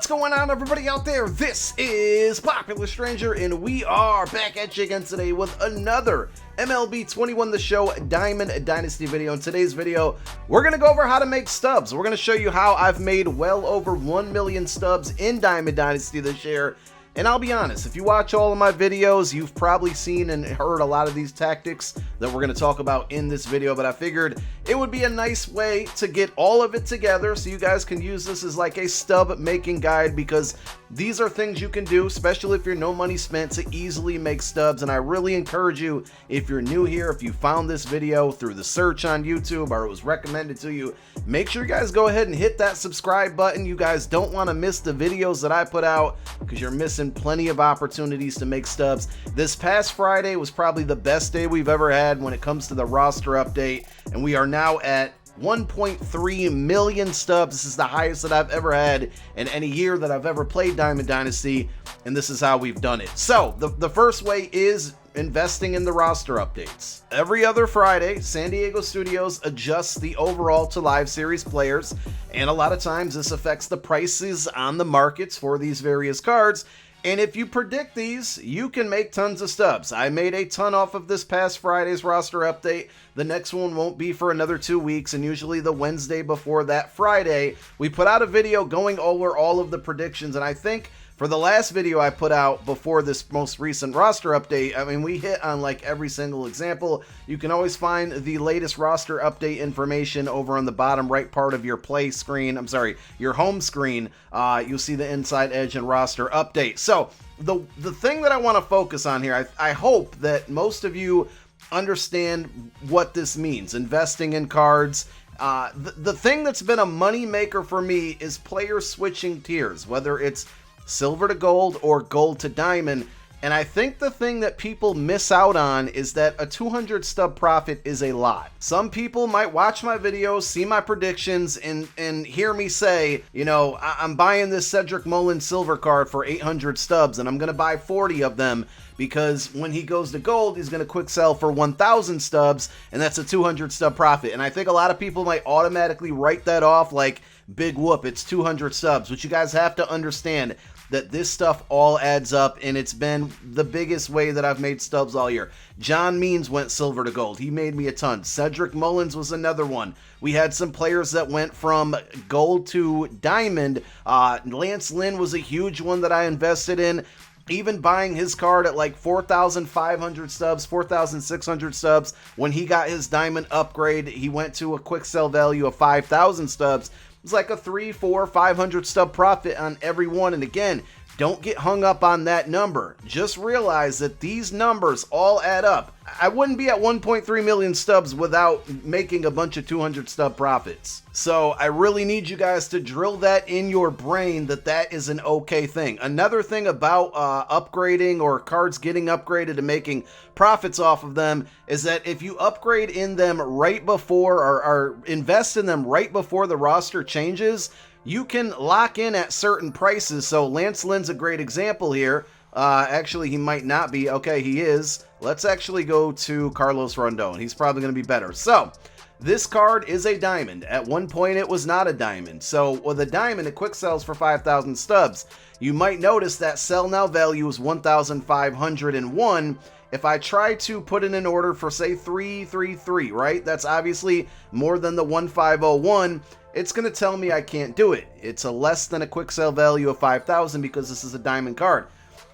going on, everybody out there? This is Popular Stranger, and we are back at you again today with another MLB 21 The Show Diamond Dynasty video. In today's video, we're going to go over how to make stubs. We're going to show you how I've made well over 1 million stubs in Diamond Dynasty this year. And I'll be honest, if you watch all of my videos, you've probably seen and heard a lot of these tactics that we're going to talk about in this video, but I figured it would be a nice way to get all of it together so you guys can use this as like a stub making guide, because these are things you can do, especially if you're no money spent, to easily make stubs. And I really encourage you, if you're new here, if you found this video through the search on YouTube or it was recommended to you, make sure you guys go ahead and hit that subscribe button. You guys don't want to miss the videos that I put out, because you're missing plenty of opportunities to make stubs. This past Friday was probably the best day we've ever had when it comes to the roster update, and we are now at 1.3 million stubs. This is the highest that I've ever had in any year that I've ever played Diamond Dynasty, and this is how we've done it. So the first way is investing in the roster updates. Every other Friday, San Diego Studios adjusts the overall to live series players, and a lot of times this affects the prices on the markets for these various cards. And if you predict these, you can make tons of stubs. I made a ton off of this past Friday's roster update. The next one won't be for another 2 weeks, and usually the Wednesday before that Friday, we put out a video going over all of the predictions. And I think for the last video I put out before this most recent roster update, I mean, we hit on like every single example. You can always find the latest roster update information over on the bottom right part of your play screen. I'm sorry, your home screen. You'll see the inside edge and roster update. So the thing that I want to focus on here, I hope that most of you understand what this means, investing in cards. The thing that's been a money maker for me is player switching tiers, whether it's silver to gold or gold to diamond. And I think the thing that people miss out on is that a 200 stub profit is a lot. Some people might watch my videos, see my predictions, and hear me say, you know, I'm buying this Cedric Mullins silver card for 800 stubs, and I'm going to buy 40 of them because when he goes to gold, he's going to quick sell for 1,000 stubs, and that's a 200 stub profit. And I think a lot of people might automatically write that off like, big whoop, it's 200 stubs. But you guys have to understand that this stuff all adds up, and it's been the biggest way that I've made stubs all year. John Means went silver to gold. He made me a ton. Cedric Mullins was another one. We had some players that went from gold to diamond. Lance Lynn was a huge one that I invested in. Even buying his card at like 4,500 stubs, 4,600 stubs. When he got his diamond upgrade, he went to a quick sell value of 5,000 stubs. It's like a 300, 400, 500 stub profit on every one. And again, don't get hung up on that number. Just realize that these numbers all add up. I wouldn't be at 1.3 million stubs without making a bunch of 200 stub profits. So I really need you guys to drill that in your brain that that is an okay thing. Another thing about upgrading or cards getting upgraded and making profits off of them is that if you upgrade in them right before or invest in them right before the roster changes, you can lock in at certain prices. So Lance Lynn's a great example here. Actually, he might not be. Okay, he is. Let's actually go to Carlos Rondon. He's probably going to be better. So this card is a diamond. At one point, it was not a diamond. So with a diamond, it quick sells for 5,000 stubs. You might notice that sell now value is 1,501. If I try to put in an order for, say, 333, right? That's obviously more than the 1,501. It's going to tell me I can't do it. It's a less than a quick sell value of 5,000 because this is a diamond card.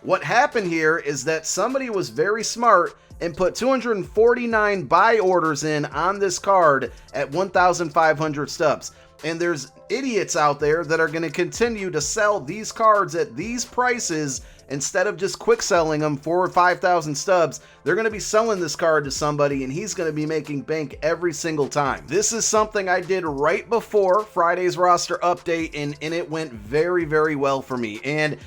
What happened here is that somebody was very smart and put 249 buy orders in on this card at 1,500 stubs. And there's idiots out there that are going to continue to sell these cards at these prices instead of just quick selling them for 5,000 stubs. They're going to be selling this card to somebody, and he's going to be making bank every single time. This is something I did right before Friday's roster update, and it went very, very well for me. And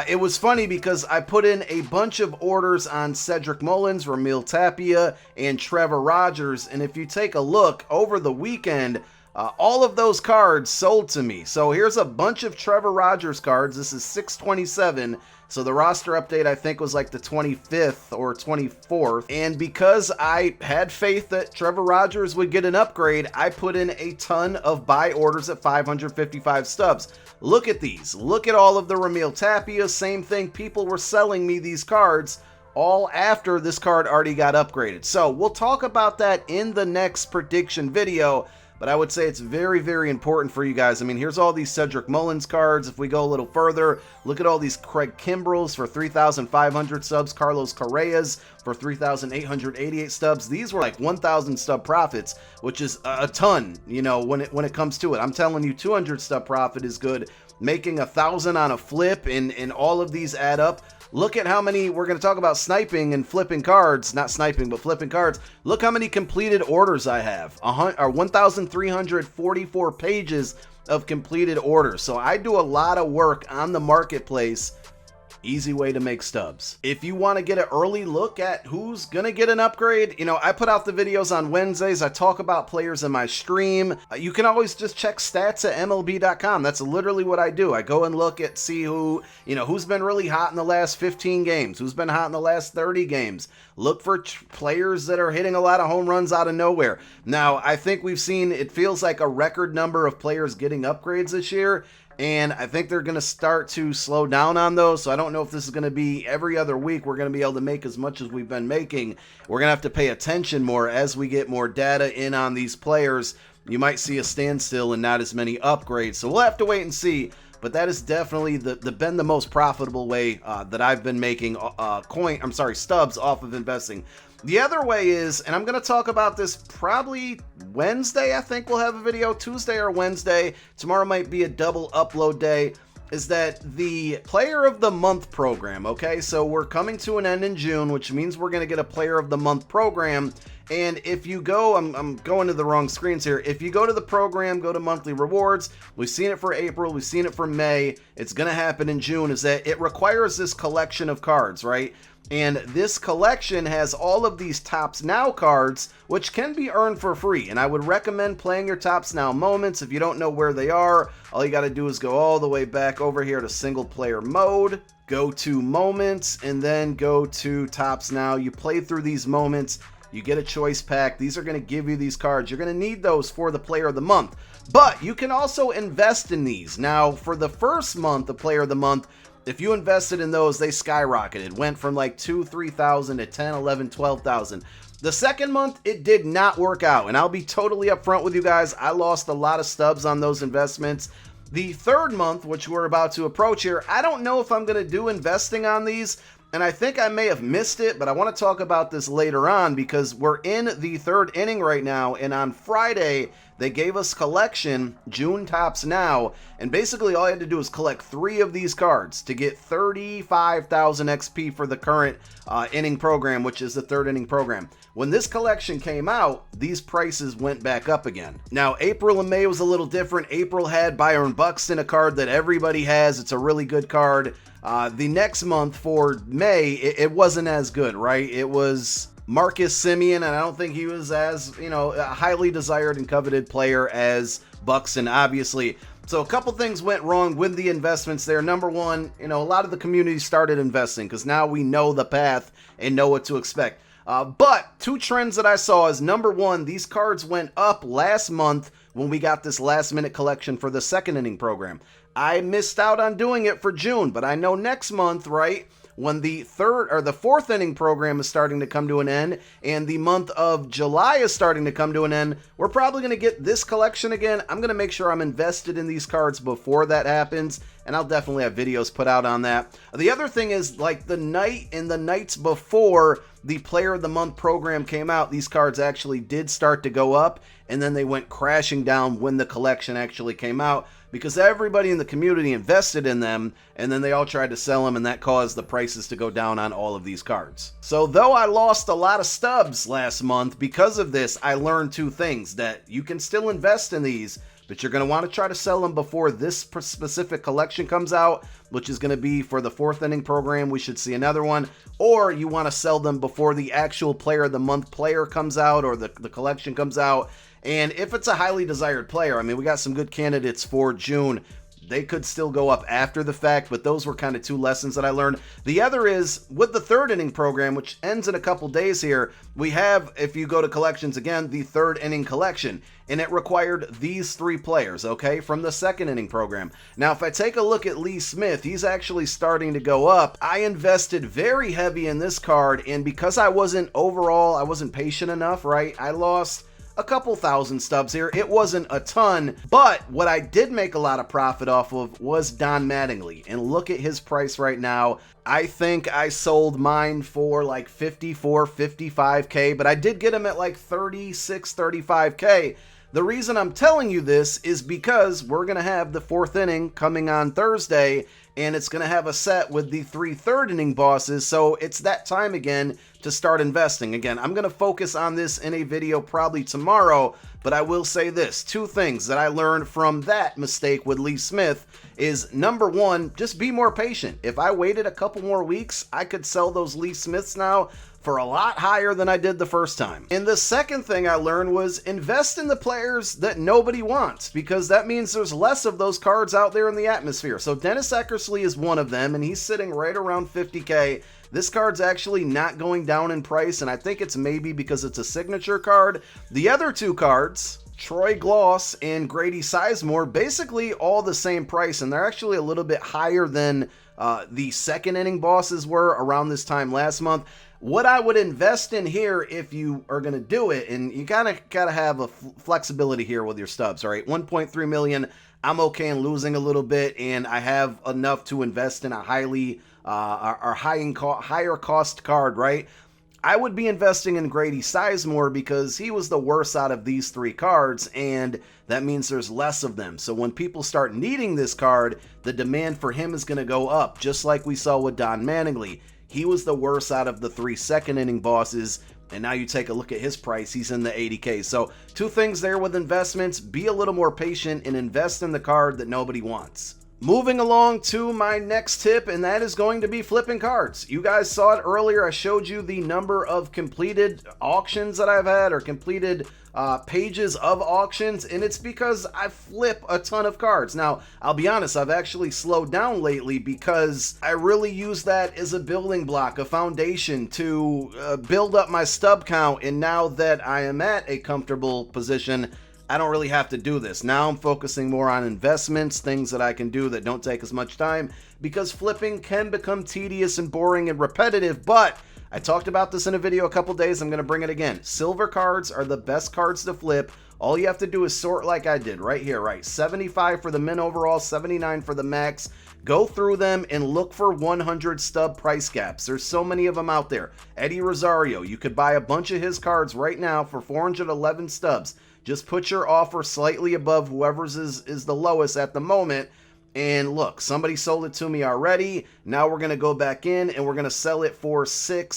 it was funny because I put in a bunch of orders on Cedric Mullins, Ramil Tapia, and Trevor Rogers. And if you take a look over the weekend, all of those cards sold to me. So here's a bunch of Trevor Rogers cards. This is 627. So the roster update, I think, was like the 25th or 24th. And because I had faith that Trevor Rogers would get an upgrade, I put in a ton of buy orders at 555 stubs. Look at these. Look at all of the Ramil Tapia. Same thing. People were selling me these cards all after this card already got upgraded. So we'll talk about that in the next prediction video. But I would say it's very, very important for you guys. I mean, here's all these Cedric Mullins cards. If we go a little further, look at all these Craig Kimbrells for 3,500 subs, Carlos Correas for 3,888 stubs. These were like 1,000 stub profits, which is a ton, you know, when it comes to it. I'm telling you, 200 stub profit is good. Making 1,000 on a flip, and all of these add up. Look at how many, we're going to talk about sniping and flipping cards, not sniping, but flipping cards. Look how many completed orders I have, 1,344 pages of completed orders. So I do a lot of work on the marketplace. Easy way to make stubs. If you want to get an early look at who's going to get an upgrade, you know, I put out the videos on Wednesdays. I talk about players in my stream. You can always just check stats at MLB.com. That's literally what I do. I go and look at, see who, you know, who's been really hot in the last 15 games, who's been hot in the last 30 games. Look for players that are hitting a lot of home runs out of nowhere. Now, I think we've seen, it feels like a record number of players getting upgrades this year. And I think they're going to start to slow down on those. So I don't know if this is going to be every other week. We're going to be able to make as much as we've been making. We're going to have to pay attention more as we get more data in on these players. You might see a standstill and not as many upgrades. So we'll have to wait and see. But that is definitely been the most profitable way that I've been making stubs off of investing. The other way is, and I'm going to talk about this probably Wednesday, I think we'll have a video, Tuesday or Wednesday. Tomorrow might be a double upload day, is that the Player of the Month program, okay? So we're coming to an end in June, which means we're going to get a Player of the Month program. And if you go, I'm going to the wrong screens here. If you go to the program, go to monthly rewards. We've seen it for April. We've seen it for May. It's going to happen in June, is that it requires this collection of cards, right? And this collection has all of these Topps Now cards, which can be earned for free. And I would recommend playing your Topps Now moments. If you don't know where they are, all you got to do is go all the way back over here to single player mode, go to moments, and then go to Topps Now. You play through these moments, you get a choice pack. These are going to give you these cards. You're going to need those for the Player of the Month. But you can also invest in these. Now, for the first month of Player of the Month, if you invested in those, they skyrocketed. Went from like 2,000, 3,000 to 10, 11, 12,000. The second month, it did not work out. And I'll be totally upfront with you guys. I lost a lot of stubs on those investments. The third month, which we're about to approach here, I don't know if I'm going to do investing on these. And I think I may have missed it, but I want to talk about this later on because we're in the third inning right now. And on Friday, they gave us collection, June Topps Now, and basically all you had to do is collect 3 of these cards to get 35,000 XP for the current inning program, which is the third inning program. When this collection came out, these prices went back up again. Now, April and May was a little different. April had Byron Buxton, a card that everybody has. It's a really good card. The next month for May, it wasn't as good, right? It was Marcus Semien, and I don't think he was as, you know, a highly desired and coveted player as Buxton, obviously. So a couple things went wrong with the investments there. Number one, you know, a lot of the community started investing because now we know the path and know what to expect. But 2 trends that I saw is, number one, these cards went up last month when we got this last minute collection for the second inning program. I missed out on doing it for June, but I know next month, right, when the third or the fourth inning program is starting to come to an end and the month of July is starting to come to an end, we're probably going to get this collection again. I'm going to make sure I'm invested in these cards before that happens, and I'll definitely have videos put out on that. The other thing is, like, the night and the nights before the Player of the Month program came out, these cards actually did start to go up, and then they went crashing down when the collection actually came out, because everybody in the community invested in them, and then they all tried to sell them, and that caused the prices to go down on all of these cards. So though I lost a lot of stubs last month because of this, I learned 2 things: that you can still invest in these, but you're going to want to try to sell them before this specific collection comes out, which is going to be for the fourth inning program. We should see another one. Or you want to sell them before the actual Player of the Month player comes out, or the collection comes out. And if it's a highly desired player, I mean, we got some good candidates for June. They could still go up after the fact, but those were kind of two lessons that I learned. The other is with the third inning program, which ends in a couple days here, we have, if you go to collections again, the third inning collection, and it required these three players, okay, from the second inning program. Now, if I take a look at Lee Smith, he's actually starting to go up. I invested very heavy in this card, and because I wasn't patient enough, right, I lost a couple thousand stubs here. It wasn't a ton, but what I did make a lot of profit off of was Don Mattingly. And look at his price right now. I think I sold mine for like 54, 55K, but I did get him at like 36, 35K. The reason I'm telling you this is because we're going to have the fourth inning coming on Thursday, and it's going to have a set with the three third inning bosses, so it's that time again to start investing. Again, I'm going to focus on this in a video probably tomorrow, but I will say this. Two things that I learned from that mistake with Lee Smith is, number one, just be more patient. If I waited a couple more weeks, I could sell those Lee Smiths now for a lot higher than I did the first time. And the second thing I learned was invest in the players that nobody wants, because that means there's less of those cards out there in the atmosphere. So Dennis Eckersley is one of them, and he's sitting right around 50K. This card's actually not going down in price, and I think it's maybe because it's a signature card. The other two cards, Troy Gloss and Grady Sizemore, basically all the same price, and they're actually a little bit higher than the second inning bosses were around this time last month. What I would invest in here if you are going to do it, and you kind of got to have a flexibility here with your stubs, all right? 1.3 million, I'm okay in losing a little bit, and I have enough to invest in a higher cost card, right? I would be investing in Grady Sizemore because he was the worst out of these three cards, and that means there's less of them. So when people start needing this card, the demand for him is going to go up, just like we saw with Don Mattingly. He was the worst out of the three second inning bosses, and now you take a look at his price, he's in the 80K. So two things there with investments: be a little more patient and invest in the card that nobody wants. Moving along to my next tip, and that is going to be flipping cards. You guys saw it earlier. I showed you the number of completed auctions that I've had, or completed pages of auctions, and it's because I flip a ton of cards. Now, I'll be honest, I've actually slowed down lately because I really use that as a building block, a foundation to build up my stub count, and now that I am at a comfortable position, I don't really have to do this. Now I'm focusing more on investments, things that I can do that don't take as much time, because flipping can become tedious and boring and repetitive. But I talked about this in a video a couple days. I'm going to bring it again. Silver cards are the best cards to flip. All you have to do is sort like I did right here, right? 75 for the min overall, 79 for the max. Go through them and look for 100 stub price gaps. There's so many of them out there. Eddie Rosario, you could buy a bunch of his cards right now for 411 stubs. Just put your offer slightly above whoever's is the lowest at the moment. And look, somebody sold it to me already. Now we're going to go back in and we're going to sell it for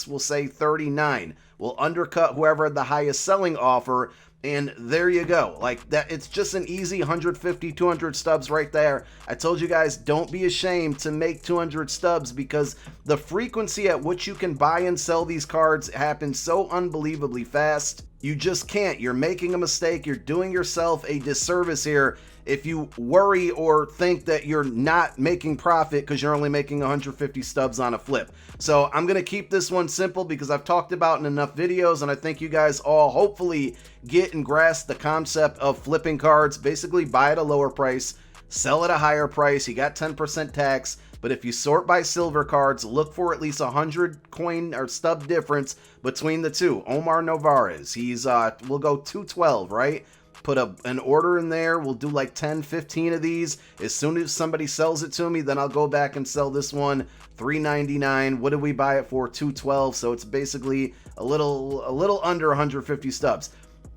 we'll say 39. We'll undercut whoever had the highest selling offer. And there you go. Like that, it's just an easy 150, 200 stubs right there. I told you guys, don't be ashamed to make 200 stubs, because the frequency at which you can buy and sell these cards happens so unbelievably fast. You just can't. You're making a mistake. You're doing yourself a disservice here if you worry or think that you're not making profit because you're only making 150 stubs on a flip. So I'm going to keep this one simple because I've talked about in enough videos, and I think you guys all hopefully get and grasp the concept of flipping cards. Basically, buy at a lower price, sell at a higher price. You got 10% tax. But if you sort by silver cards, look for at least 100 coin or stub difference between the two. Omar Narvaez, he's we'll go 212, right? Put an order in there. We'll do like 10, 15 of these. As soon as somebody sells it to me, then I'll go back and sell this one $3.99. What did we buy it for? $2.12. So it's basically a little under 150 stubs.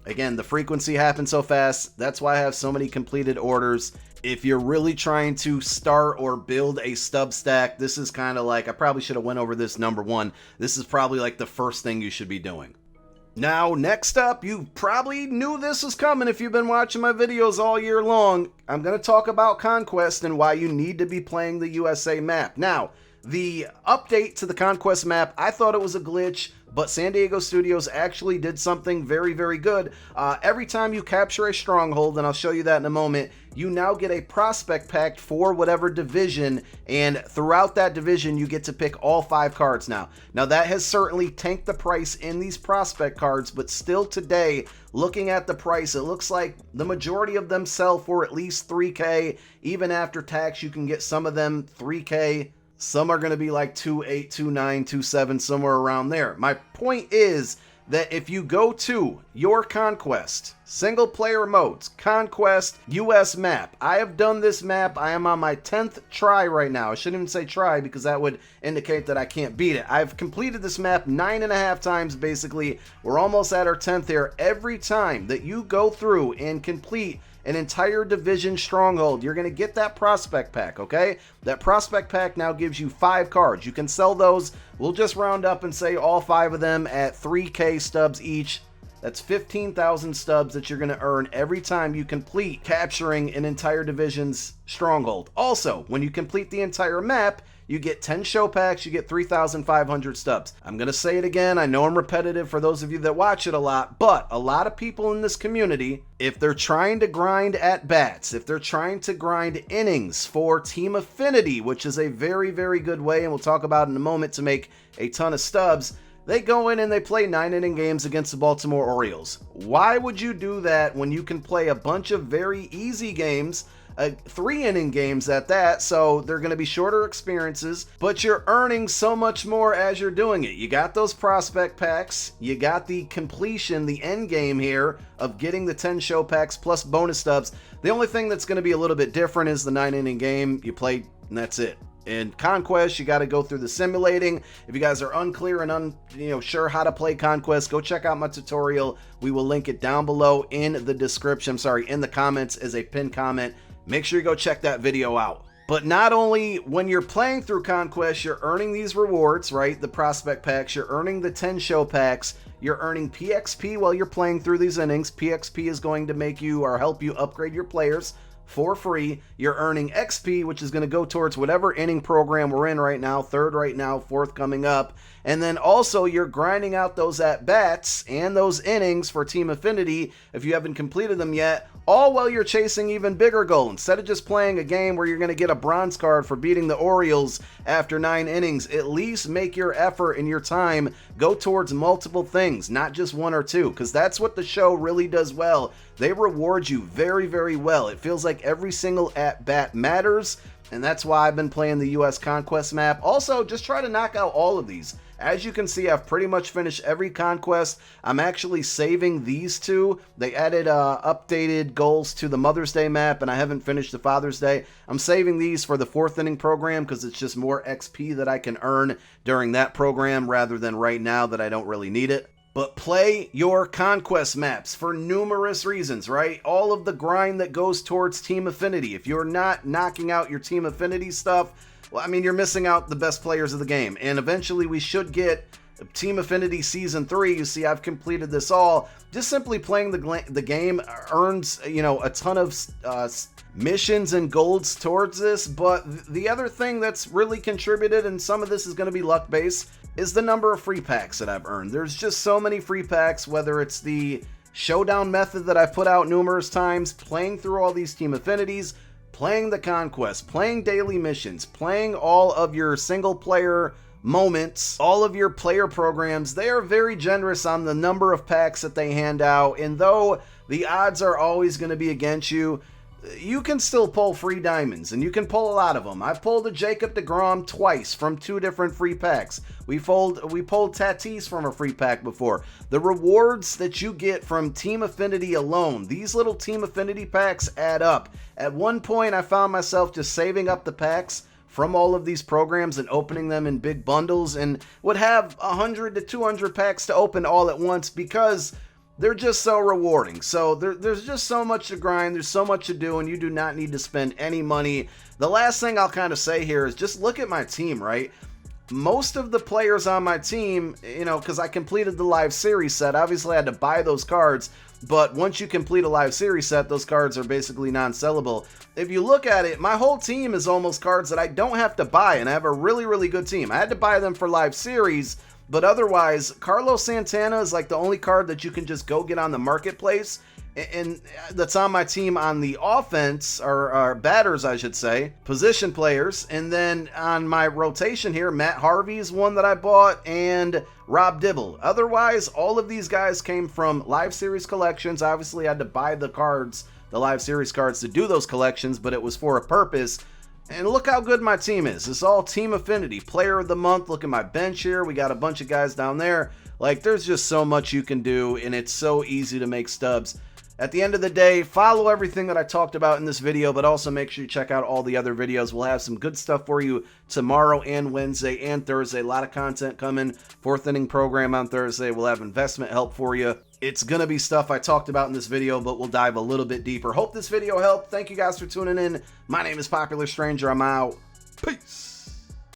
Again, the frequency happens so fast. That's why I have so many completed orders. If you're really trying to start or build a stub stack, this is kind of like, I probably should have went over this number one. This is probably like the first thing you should be doing. Now, next up, you probably knew this was coming if you've been watching my videos all year long. I'm going to talk about Conquest and why you need to be playing the USA map. Now, The update to the Conquest map, I thought it was a glitch, but San Diego Studios actually did something very, very good. Every time you capture a stronghold, and I'll show you that in a moment, you now get a prospect pack for whatever division, and throughout that division, you get to pick all 5 cards now. Now, that has certainly tanked the price in these prospect cards, but still today, looking at the price, it looks like the majority of them sell for at least 3K. Even after tax, you can get some of them 3K. Some are going to be like 2.8, 2.9, 2.7, somewhere around there. My point is that if you go to your Conquest, single player modes, Conquest, US map. I have done this map. I am on my 10th try right now. I shouldn't even say try because that would indicate that I can't beat it. I've completed this map 9.5 times basically. We're almost at our 10th here. Every time that you go through and complete an entire division stronghold, you're going to get that prospect pack, okay? That prospect pack now gives you 5 cards. You can sell those. We'll just round up and say all 5 of them at 3K stubs each. That's 15,000 stubs that you're going to earn every time you complete capturing an entire division's stronghold. Also, when you complete the entire map, you get 10 show packs, you get 3,500 stubs. I'm going to say it again. I know I'm repetitive for those of you that watch it a lot, but a lot of people in this community, if they're trying to grind at bats, if they're trying to grind innings for team affinity, which is a very, very good way, and we'll talk about in a moment, to make a ton of stubs, they go in and they play 9-inning games against the Baltimore Orioles. Why would you do that when you can play a bunch of very easy games, 3-inning games at that, so they're going to be shorter experiences, but you're earning so much more as you're doing it. You got those prospect packs, you got the completion, the end game here of getting the 10 show packs plus bonus stubs. The only thing that's going to be a little bit different is the 9-inning game. You play, and that's it. In Conquest, you got to go through the simulating. If you guys are unclear and sure how to play Conquest, go check out my tutorial. We will link it down below in the description. In the comments as a pinned comment. Make sure you go check that video out. But not only when you're playing through Conquest, you're earning these rewards, right? The prospect packs, you're earning the 10 show packs, you're earning PXP while you're playing through these innings. PXP is going to make you or help you upgrade your players for free. You're earning XP, which is going to go towards whatever inning program we're in right now, 3rd right now, 4th coming up. And then also you're grinding out those at-bats and those innings for Team Affinity if you haven't completed them yet, all while you're chasing even bigger goal. Instead of just playing a game where you're going to get a bronze card for beating the Orioles after 9 innings, at least make your effort and your time go towards multiple things, not just 1 or 2, because that's what the show really does well. They reward you very, very well. It feels like every single at-bat matters, and that's why I've been playing the US Conquest map. Also, just try to knock out all of these. As you can see, I've pretty much finished every Conquest. I'm actually saving these 2. They added updated goals to the Mother's Day map, and I haven't finished the Father's Day. I'm saving these for the 4th inning program because it's just more XP that I can earn during that program rather than right now that I don't really need it. But play your Conquest maps for numerous reasons, right? All of the grind that goes towards Team Affinity. If you're not knocking out your Team Affinity stuff, well, I mean, you're missing out the best players of the game. And eventually we should get Team Affinity Season 3. You see, I've completed this all. Just simply playing the game earns, a ton of missions and golds towards this. But the other thing that's really contributed, and some of this is going to be luck-based, is the number of free packs that I've earned. There's just so many free packs, whether it's the showdown method that I've put out numerous times, playing through all these Team Affinities, playing the Conquest, playing daily missions, playing all of your single player moments, all of your player programs. They are very generous on the number of packs that they hand out, and though the odds are always going to be against you, you can still pull free diamonds, and you can pull a lot of them. I've pulled a Jacob deGrom twice from 2 different free packs. We pulled Tatis from a free pack before. The rewards that you get from Team Affinity alone, these little Team Affinity packs add up. At one point, I found myself just saving up the packs from all of these programs and opening them in big bundles, and would have 100 to 200 packs to open all at once because they're just so rewarding. So there's just so much to grind, there's so much to do, and you do not need to spend any money. The last thing I'll kind of say here is just look at my team, right? Most of the players on my team, because I completed the live series set, obviously I had to buy those cards. but once you complete a live series set, those cards are basically non-sellable. If you look at it, my whole team is almost cards that I don't have to buy, and I have a really, really good team. I had to buy them for live series, but otherwise, Carlos Santana is like the only card that you can just go get on the marketplace, and that's on my team on the offense, or batters, I should say, position players. And then on my rotation here, Matt Harvey's one that I bought, and Rob Dibble. Otherwise, all of these guys came from live series collections. Obviously, I had to buy the cards, the live series cards, to do those collections, but it was for a purpose. And look how good my team is. It's all team affinity. Player of the month. Look at my bench here. We got a bunch of guys down there. Like, there's just so much you can do, and it's so easy to make stubs. At the end of the day, follow everything that I talked about in this video, but also make sure you check out all the other videos. We'll have some good stuff for you tomorrow and Wednesday and Thursday. A lot of content coming. Fourth inning program on Thursday. We'll have investment help for you. It's going to be stuff I talked about in this video, but we'll dive a little bit deeper. Hope this video helped. Thank you guys for tuning in. My name is Popular Stranger. I'm out. Peace.